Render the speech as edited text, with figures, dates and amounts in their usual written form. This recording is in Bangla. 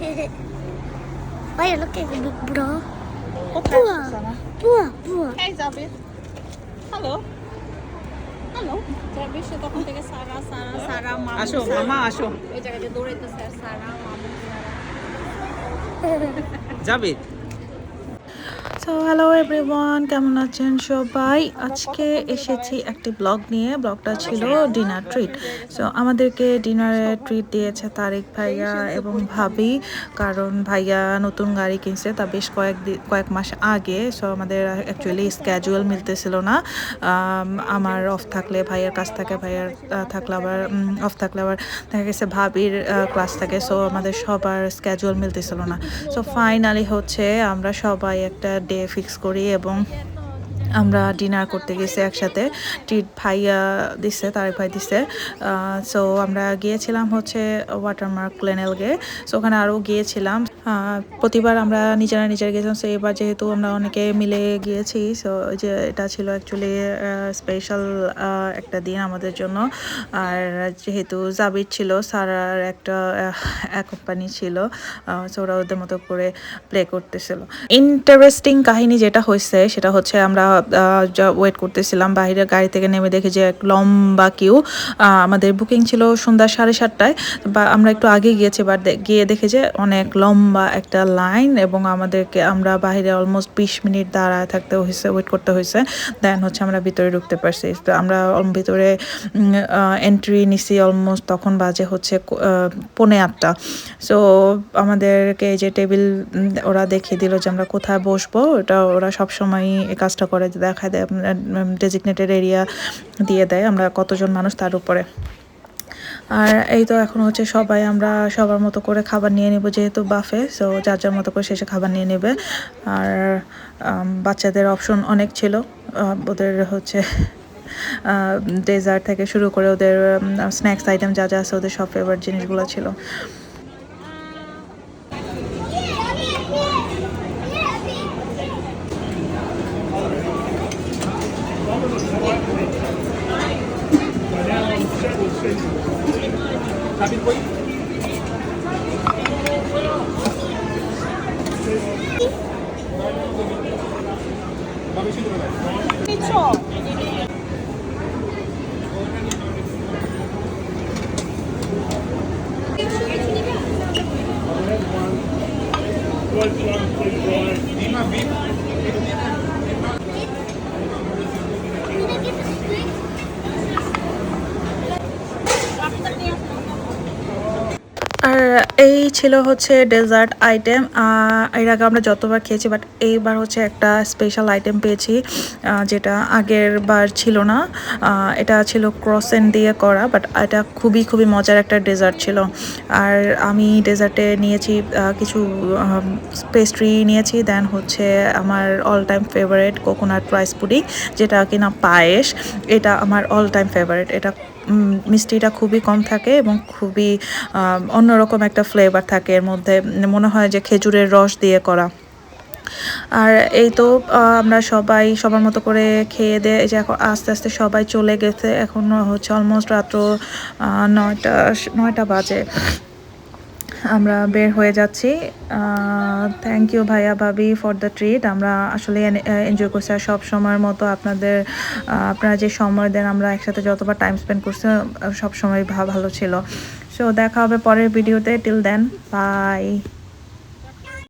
Why look at me, bro? Pua, pua, pua. Hey, Zabit. Hello. Hello. Zabit সে তখন থেকে সারা সারা সারা মামু আসো মামা আসো ওই জায়গাতে দৌড়াইতেছে আর সারা মামু জাবিদ সো হ্যালো এভরিওয়ান, কেমন আছেন সবাই? আজকে এসেছি একটি ব্লগ নিয়ে। ব্লগটা ছিল ডিনার ট্রিট। সো আমাদেরকে ডিনারে ট্রিট দিয়েছে তারিক ভাইয়া এবং ভাবি, কারণ ভাইয়া নতুন গাড়ি কিনছে তা বেশ কয়েক মাস আগে। সো আমাদের অ্যাকচুয়ালি স্ক্যাজুয়াল মিলতেছিল না। আমার অফ থাকলে ভাইয়ের কাজ থাকে, ভাইয়ার থাকলে আবার অফ থাকলে আবার দেখা গেছে ভাবির ক্লাস থাকে। সো আমাদের সবার স্ক্যাজুয়াল মিলতেছিল না। সো ফাইনালি হচ্ছে আমরা সবাই একটা ডে ফিক্স করি এবং আমরা ডিনার করতে গেছি একসাথে। ট্রিট ভাইয়া দিছে, তারিক ভাই দিছে। সো আমরা গিয়েছিলাম হচ্ছে ওয়াটারমার্ক গ্লেনেলগে। সো ওখানে আরও গিয়েছিলাম। প্রতিবার আমরা নিজেরা গিয়েছিলাম। সো এবার যেহেতু আমরা অনেকে মিলে গিয়েছি, সো যে এটা ছিল অ্যাকচুয়ালি স্পেশাল একটা দিন আমাদের জন্য। আর যেহেতু জাবির ছিল, সারার একটা কোম্পানি ছিল, সো ওরা ওদের মতো করে প্লে করতেছিল। ইন্টারেস্টিং কাহিনী যেটা হয়েছে সেটা হচ্ছে আমরা ওয়েট করতেছিলাম বাইরে, গাড়ি থেকে নেমে দেখি যে এক লম্বা কিউ। আমাদের বুকিং ছিল সন্ধ্যা 7:30টায়, বা আমরা একটু আগে গিয়েছি, বাট গিয়ে দেখি যে অনেক লম্বা একটা লাইন এবং আমরা বাইরে অলমোস্ট 20 মিনিট দাঁড়ায় থাকতে হয়েছে, ওয়েট করতে হয়েছে। দেন হচ্ছে আমরা ভিতরে ঢুকতে পারছি। তো আমরা ভিতরে এন্ট্রি নিছি অলমোস্ট, তখন বাজে হচ্ছে 7:45। সো আমাদেরকে যে টেবিল ওরা দেখিয়ে দিল যে আমরা কোথায় বসবো। ওরা সবসময় এই কাজটা করে, দেখায় দেয়, ডেজিগনেটেড এরিয়া দিয়ে দেয় আমরা কতজন মানুষ তার উপরে। আর এই তো এখন হচ্ছে আমরা সবার মতো করে খাবার নিয়ে নেব, যেহেতু বাফে। সো যার মতো করে শেষে খাবার নিয়ে নেবে। আর বাচ্চাদের অপশন অনেক ছিল। ওদের হচ্ছে ডেজার্ট থেকে শুরু করে ওদের স্ন্যাক্স আইটেম যা আছে ওদের সব ফেভারিট জিনিসগুলো ছিল। আর এই ছিল হচ্ছে ডেজার্ট আইটেম। এর আগে আমরা যতবার খেয়েছি, বাট এইবার হচ্ছে একটা স্পেশাল আইটেম পেয়েছি যেটা আগের বার ছিল না। এটা ছিল ক্রসেন্ট দিয়ে করা, বাট এটা খুবই মজার একটা ডেজার্ট ছিল। আর আমি ডেজার্টে নিয়েছি কিছু পেস্ট্রি নিয়েছি। দেন হচ্ছে আমার all time favourite coconut rice pudding, যেটা কিনা পায়েস। এটা আমার অল টাইম ফেভারিট। এটা মিষ্টিটা খুবই কম থাকে এবং খুবই অন্যরকম একটা ফ্লেভার থাকে এর মধ্যে, মনে হয় যে খেজুরের রস দিয়ে করা। আর এই তো আমরা সবাই সবার মতো করে খেয়ে দিয়ে যে এখন আস্তে আস্তে সবাই চলে গেছে। এখন হচ্ছে অলমোস্ট রাত্র 9টা বাজে। আমরা বের হয়ে যাচ্ছি। থ্যাংক ইউ ভাইয়া ভাবি ফর দ্য ট্রিট। আমরা আসলে এনজয় করছি। আর সব সময়ের মতো আপনারা যে সময় দেন, আমরা একসাথে যতবার টাইম স্পেন্ড করছি সব সময় ভালো ছিল। সো দেখা হবে পরের ভিডিওতে। Till then, by.